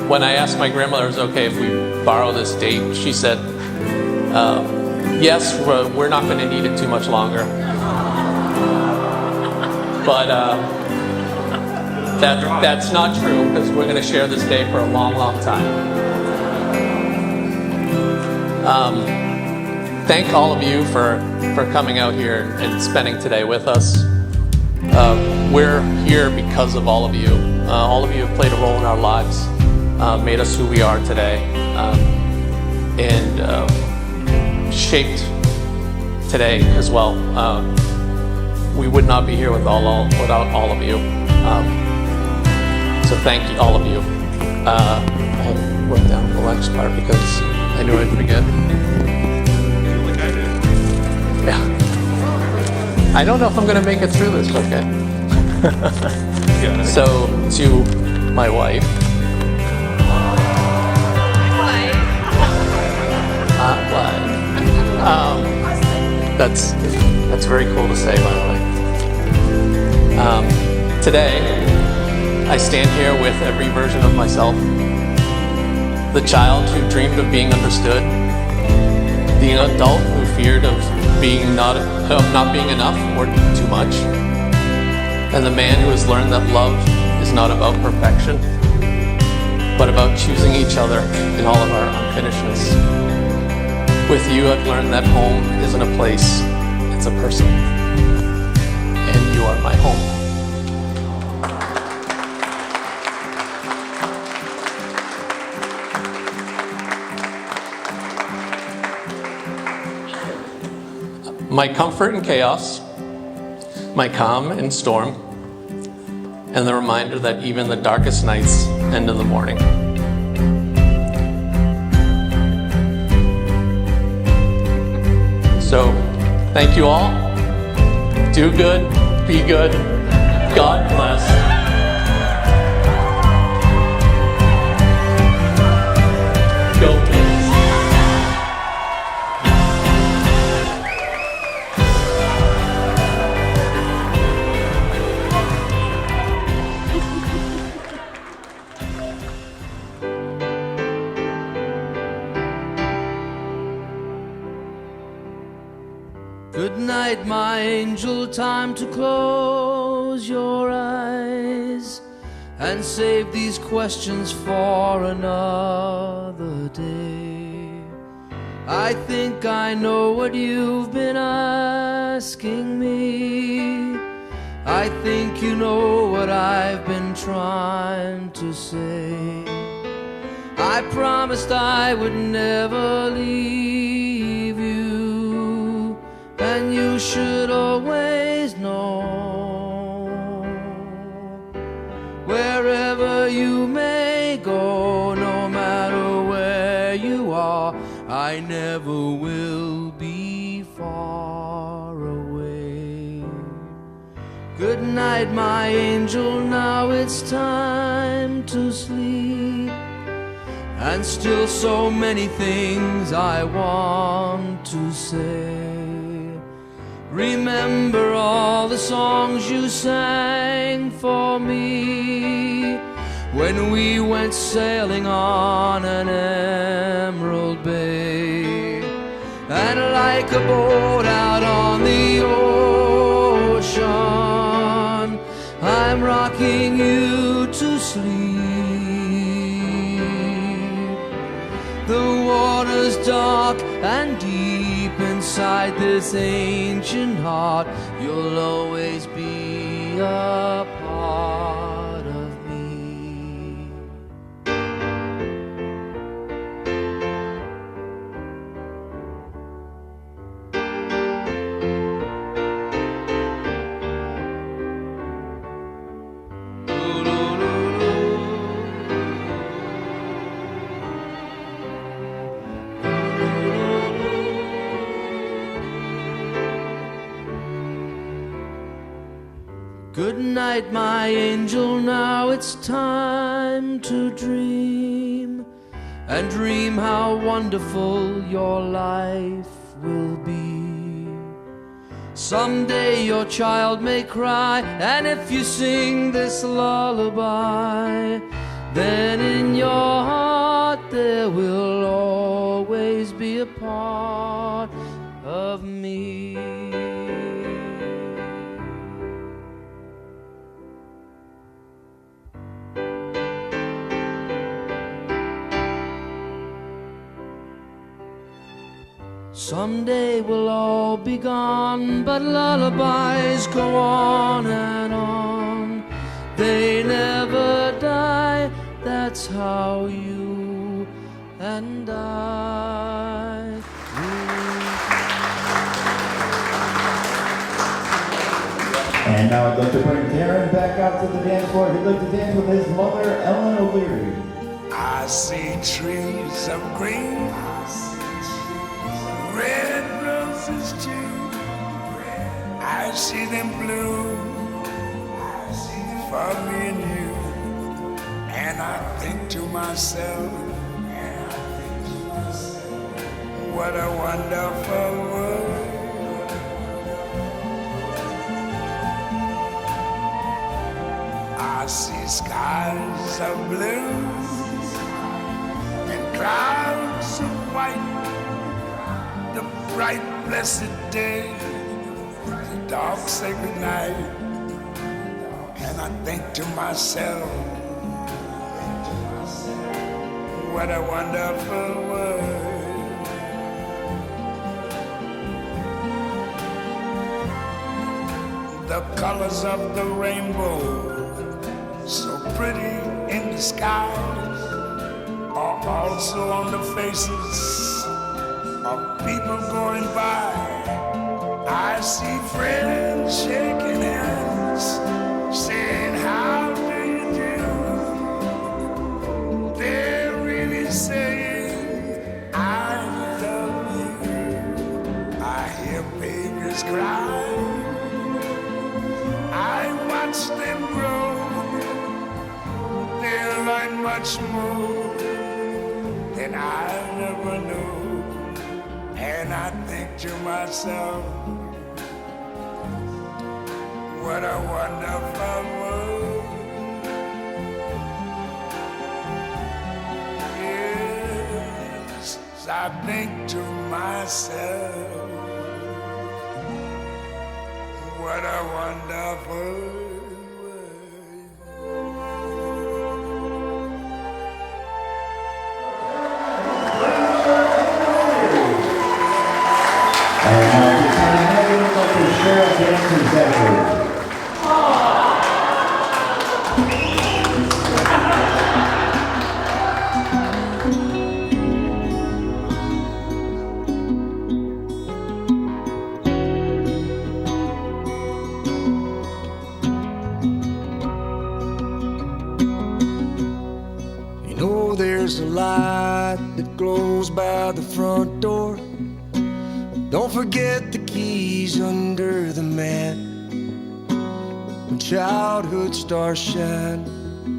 When I asked my grandmother if it was okay if we borrow this date, she said, yes, we're not going to need it too much longer. But that's not true, because we're going to share this day for a long, long time. Thank all of you for coming out here and spending today with us. We're here because of all of you. All of you have played a role in our lives, made us who we are today, and shaped today as well. We would not be here without all of you. So thank you, all of you. I wrote down the next part because I knew I'd forget. Yeah. I don't know if I'm going to make it through this, okay? So, to my wife. That's very cool to say, by the way. Today, I stand here with every version of myself. The child who dreamed of being understood. The adult who feared of not being enough or too much. And the man who has learned that love is not about perfection, but about choosing each other in all of our unfinishedness. With you, I've learned that home isn't a place, it's a person. And you are my home. My comfort in chaos, my calm in storm, and the reminder that even the darkest nights end in the morning. So, thank you all. Do good, be good. God bless. Go Bills. Good night, my angel, time to close your eyes and save these questions for another day. I think I know what you've been asking me. I think you know what I've been trying to say. I promised I would never leave you, and you should always know, wherever you may go, no matter where you are, I never will be far away. Good night, my angel, now it's time to sleep. And still so many things I want to say. Remember all the songs you sang for me when we went sailing on an emerald bay. And like a boat out on the ocean, I'm rocking you to sleep. The water's dark and deep inside this ancient heart. You'll always be a part of me. Good night, my angel, now it's time to dream. And dream how wonderful your life will be. Someday your child may cry, and if you sing this lullaby, then in your heart there will always be a part of me. Someday we'll all be gone, but lullabies go on and on. They never die, that's how you and I And now I'd like to bring Derryn back out to the dance floor. He'd like to dance with his mother, Ellen O'Leary. I see trees of green, red roses too. I see them bloom for me and you. And I think to myself, what a wonderful world. I see skies of blue and clouds of white, the bright blessed day, the dark sacred night. And I think to myself, what a wonderful world. The colors of the rainbow, so pretty in the skies, are also on the faces of people going by. I see friends shaking hands, saying, how do you do? They're really saying, I love you. I hear babies cry, I watch them grow. They'll learn much more than I never knew. And I think to myself, what a wonderful world. Yes, I think to myself, what a wonderful world. And now, to share a dance with Zachary. there's a light that glows by the front door. Don't forget the keys under the mat. When childhood stars shine,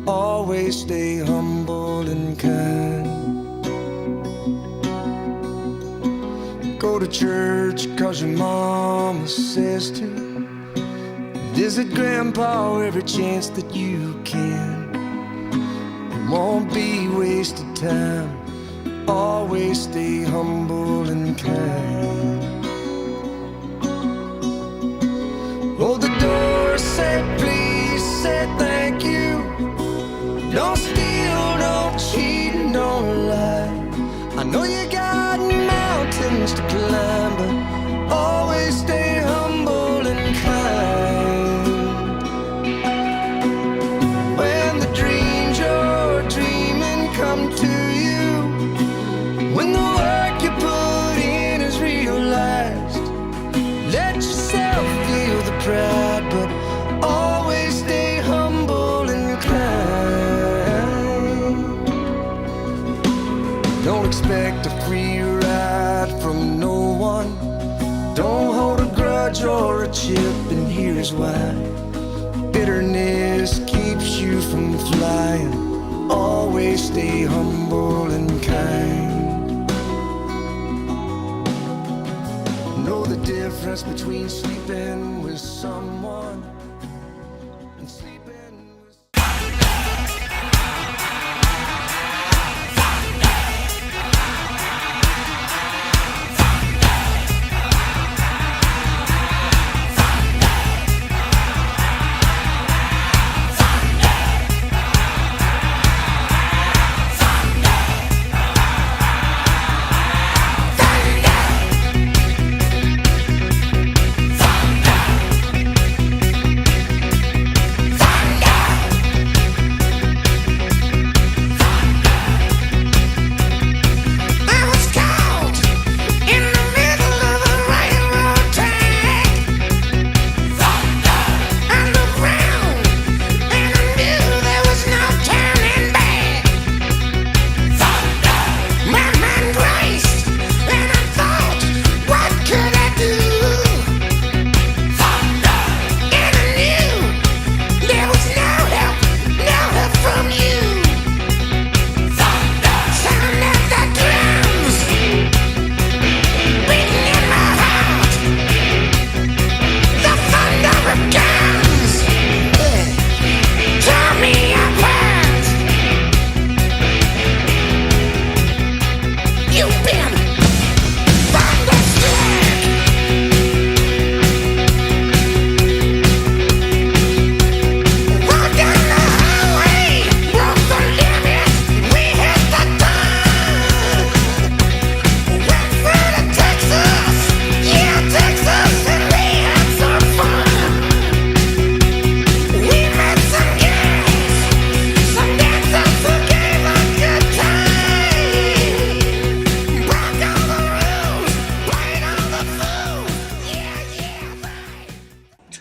always stay humble and kind. Go to church 'cause your mama says to. Visit grandpa every chance that you can. It won't be wasted time. Always stay humble and kind. Hold the door, say please, say thank you. Don't steal, don't cheat, and don't lie. I know you got mountains to climb, but always stay humble and kind. When the dreams you're dreaming come to you, when the work you put in is realized, let yourself feel the pride, but always stay humble and kind. Don't expect a free ride from no one. Don't hold a grudge or a chip, and here's why. Bitterness keeps you from flying. Always stay humble and kind. Know the difference between sleeping with someone and sleeping with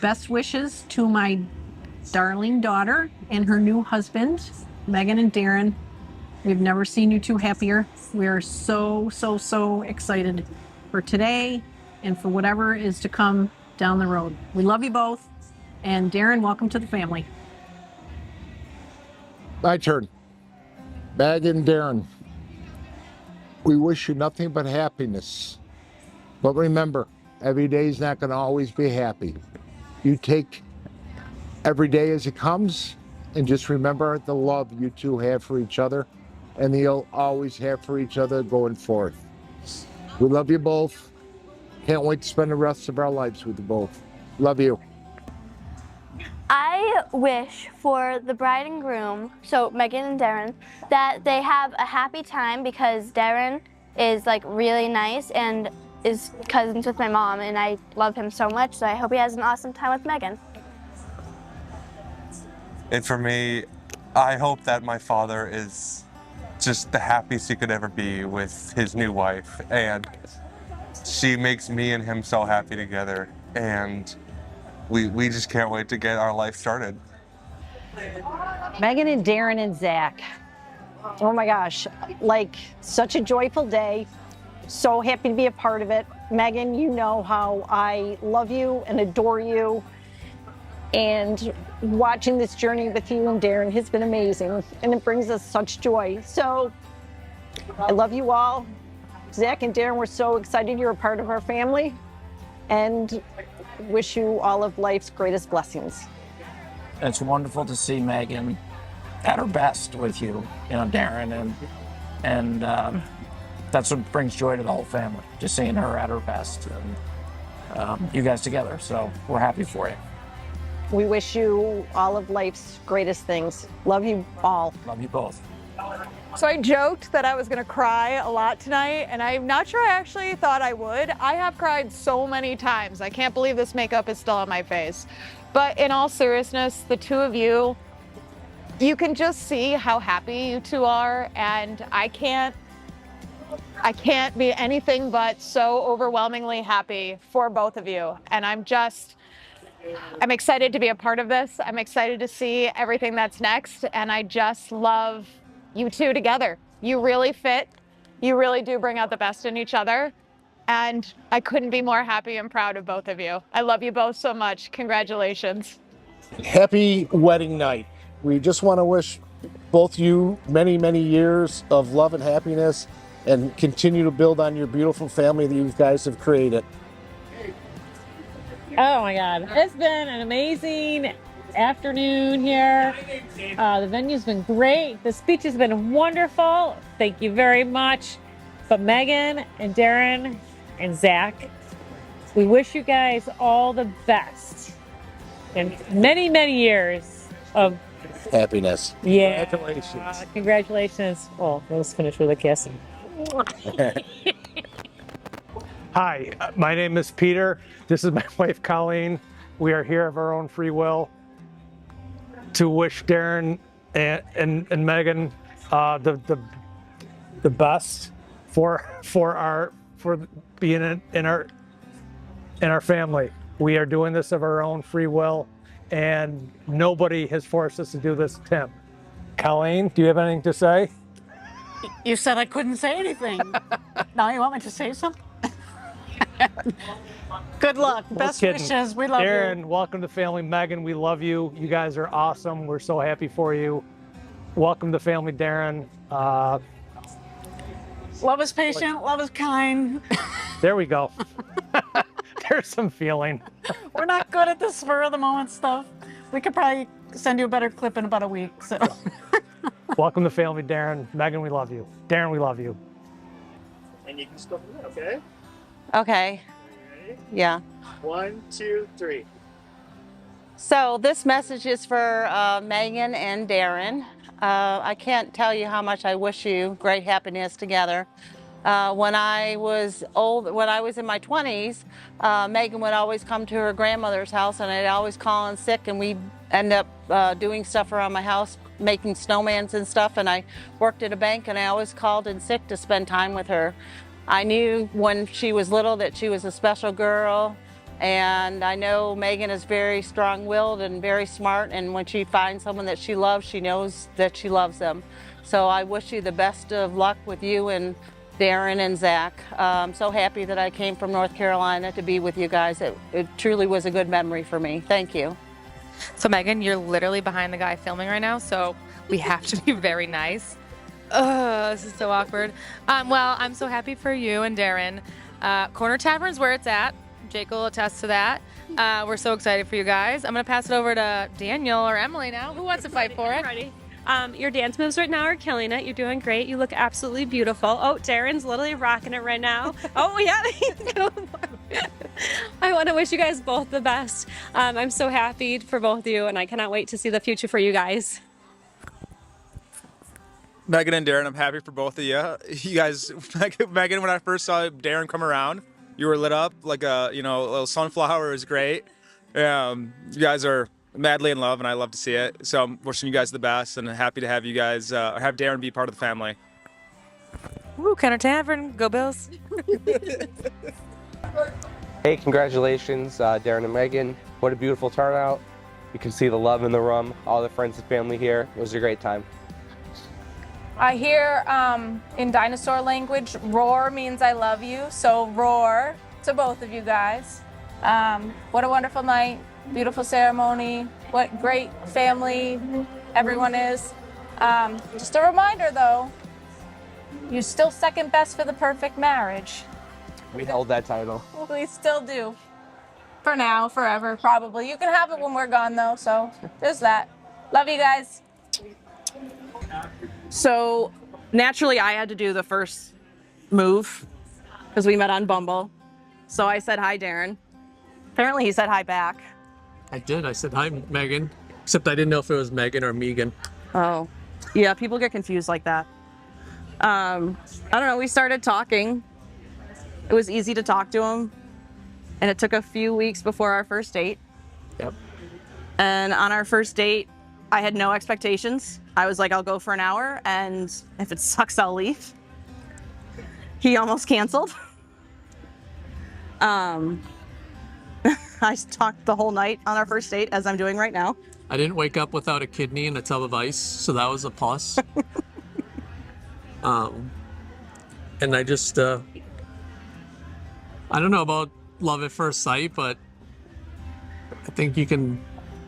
Best wishes to my darling daughter and her new husband, Meaghan and Derryn. We've never seen you two happier. We are so excited for today and for whatever is to come down the road. We love you both. And Derryn, welcome to the family. My turn. Meaghan and Derryn, we wish you nothing but happiness. But remember, every day is not going to always be happy. You take every day as it comes, and just remember the love you two have for each other, and you'll always have for each other going forth. We love you both. Can't wait to spend the rest of our lives with you both. Love you. I wish for the bride and groom, so Meaghan and Derryn, that they have a happy time, because Derryn is like really nice and is cousins with my mom, and I love him so much, so I hope he has an awesome time with Meaghan. And for me, I hope that my father is just the happiest he could ever be with his new wife, and she makes me and him so happy together, and we just can't wait to get our life started. Meaghan and Derryn and Zach, Oh my gosh, like such a joyful day. So happy to be a part of it. Meaghan, you know how I love you and adore you. And watching this journey with you and Derryn has been amazing. And it brings us such joy. So I love you all. Zach and Derryn, we're so excited you're a part of our family. And wish you all of life's greatest blessings. It's wonderful to see Meaghan at her best with you, Derryn, and that's what brings joy to the whole family, just seeing her at her best and you guys together. So we're happy for you. We wish you all of life's greatest things. Love you all. Love you both. So I joked that I was gonna cry a lot tonight, and I'm not sure I actually thought I would. I have cried so many times. I can't believe this makeup is still on my face. But in all seriousness, the two of you, you can just see how happy you two are, and I can't be anything but so overwhelmingly happy for both of you. And I'm excited to be a part of this. I'm excited to see everything that's next, and I just love you two together. You really fit. You really do bring out the best in each other, and I couldn't be more happy and proud of both of you. I love you both so much. Congratulations. Happy wedding night. We just want to wish both you many, many years of love and happiness, and continue to build on your beautiful family that you guys have created. Oh my God, it's been an amazing afternoon here. The venue's been great. The speech has been wonderful. Thank you very much. But Meaghan and Derryn and Zach, we wish you guys all the best and many, many years of happiness. Yeah. Congratulations. Congratulations. Well, let's finish with a kiss. Hi, my name is Peter. This is my wife, Colleen. We are here of our own free will to wish Derryn and Meaghan the best for being in our family. We are doing this of our own free will, and nobody has forced us to do this. Tim, Colleen, do you have anything to say? You said I couldn't say anything. Now you want me to say something? Good luck. Best wishes. We love Derryn, you. welcome to family. Meaghan, we love you. You guys are awesome. We're so happy for you. Welcome to family, Derryn. Love is patient. Love is kind. There we go. There's some feeling. We're not good at the spur of the moment stuff. We could probably send you a better clip in about a week. So. Welcome to family, Derryn. Meaghan, we love you. Derryn, we love you. And you can just go from there, okay? Okay. Ready? Yeah. 1, 2, 3. So this message is for Meaghan and Derryn. I can't tell you how much I wish you great happiness together. When I was in my 20s, Meaghan would always come to her grandmother's house, and I'd always call in sick, and we'd end up doing stuff around my house, making snowmans and stuff. And I worked at a bank, and I always called in sick to spend time with her. I knew when she was little that she was a special girl, and I know Meaghan is very strong-willed and very smart, and when she finds someone that she loves, she knows that she loves them. So I wish you the best of luck with you and Derryn and Zach. I'm so happy that I came from North Carolina to be with you guys. It truly was a good memory for me. Thank you. So Meaghan, you're literally behind the guy filming right now, so we have to be very nice. This is so awkward. Well, I'm so happy for you and Derryn. Corner Tavern's where it's at. Jake will attest to that. We're so excited for you guys. I'm gonna pass it over to Daniel or Emily now. Who wants to fight for it? Ready. Your dance moves right now are killing it. You're doing great. You look absolutely beautiful. Oh, Derryn's literally rocking it right now. Oh, yeah. I want to wish you guys both the best. I'm so happy for both of you, and I cannot wait to see the future for you guys. Meaghan and Derryn, I'm happy for both of you. You guys, Meaghan, when I first saw Derryn come around, you were lit up like a little sunflower. It was great. You guys are madly in love, and I love to see it. So I'm wishing you guys the best, and happy to have you guys, have Derryn be part of the family. Woo, Corner Tavern, go Bills. Hey, congratulations, Derryn and Meaghan. What a beautiful turnout. You can see the love in the room, all the friends and family here. It was a great time. I hear in dinosaur language, roar means I love you. So roar to both of you guys. What a wonderful night, beautiful ceremony. What great family everyone is. Just a reminder though, you're still second best for the perfect marriage. We held that title. We still do. For now, forever, probably. You can have it when we're gone though, so there's that. Love you guys. So naturally, I had to do the first move because we met on Bumble. So I said hi, Derryn. Apparently, he said hi back. I did. I said hi, Megan. Except I didn't know if it was Megan or Meaghan. Oh, yeah. People get confused like that. I don't know. We started talking. It was easy to talk to him, and it took a few weeks before our first date. Yep. And on our first date, I had no expectations. I was like, I'll go for an hour, and if it sucks, I'll leave. He almost canceled. I talked the whole night on our first date, as I'm doing right now. I didn't wake up without a kidney and a tub of ice, so that was a plus. And I just, I don't know about love at first sight, but I think you can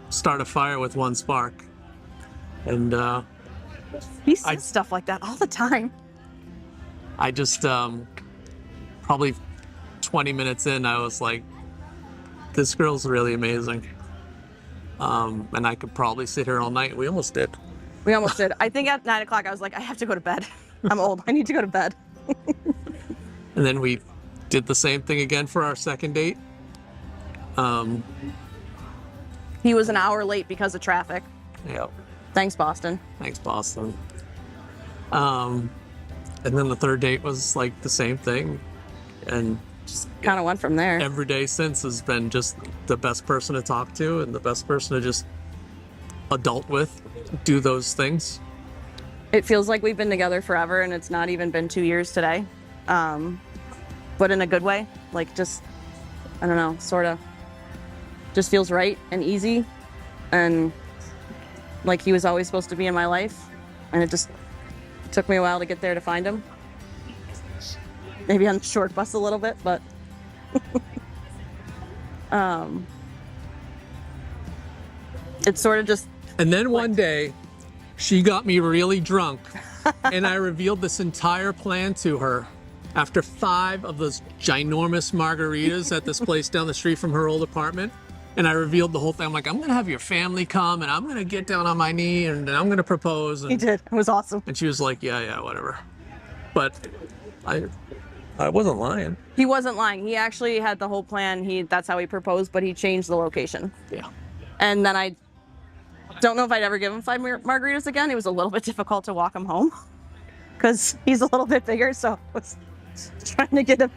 start a fire with one spark. And he says stuff like that all the time. I just, probably 20 minutes in, I was like, this girl's really amazing. And I could probably sit here all night. We almost did. We almost did. I think at 9 o'clock, I was like, I have to go to bed. I'm old. I need to go to bed. And then we did the same thing again for our second date. He was an hour late because of traffic. Yep. Thanks, Boston. Thanks, Boston. And then the third date was like the same thing. And just kind of went from there. Every day since has been just the best person to talk to and the best person to just adult with, do those things. It feels like we've been together forever, and it's not even been 2 years today. But in a good way. Like, just, I don't know, sort of just feels right and easy. And like he was always supposed to be in my life. And it just took me a while to get there to find him. Maybe on the short bus a little bit, but it's sort of just. And then one day, she got me really drunk, and I revealed this entire plan to her after 5 of those ginormous margaritas at this place down the street from her old apartment. And I revealed the whole thing. I'm like, I'm going to have your family come, and I'm going to get down on my knee, and I'm going to propose. And, he did. It was awesome. And she was like, yeah, whatever. But I wasn't lying. He wasn't lying. He actually had the whole plan. That's how he proposed, but he changed the location. Yeah. And then I don't know if I'd ever give him 5 margaritas again. It was a little bit difficult to walk him home because he's a little bit bigger, so I was trying to get him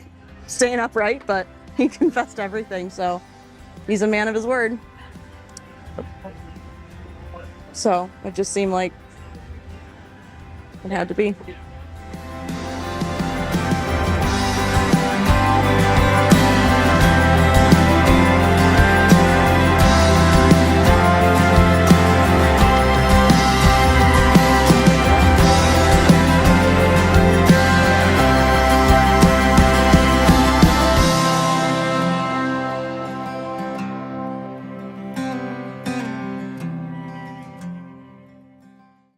staying upright, but he confessed everything, so he's a man of his word. So it just seemed like it had to be.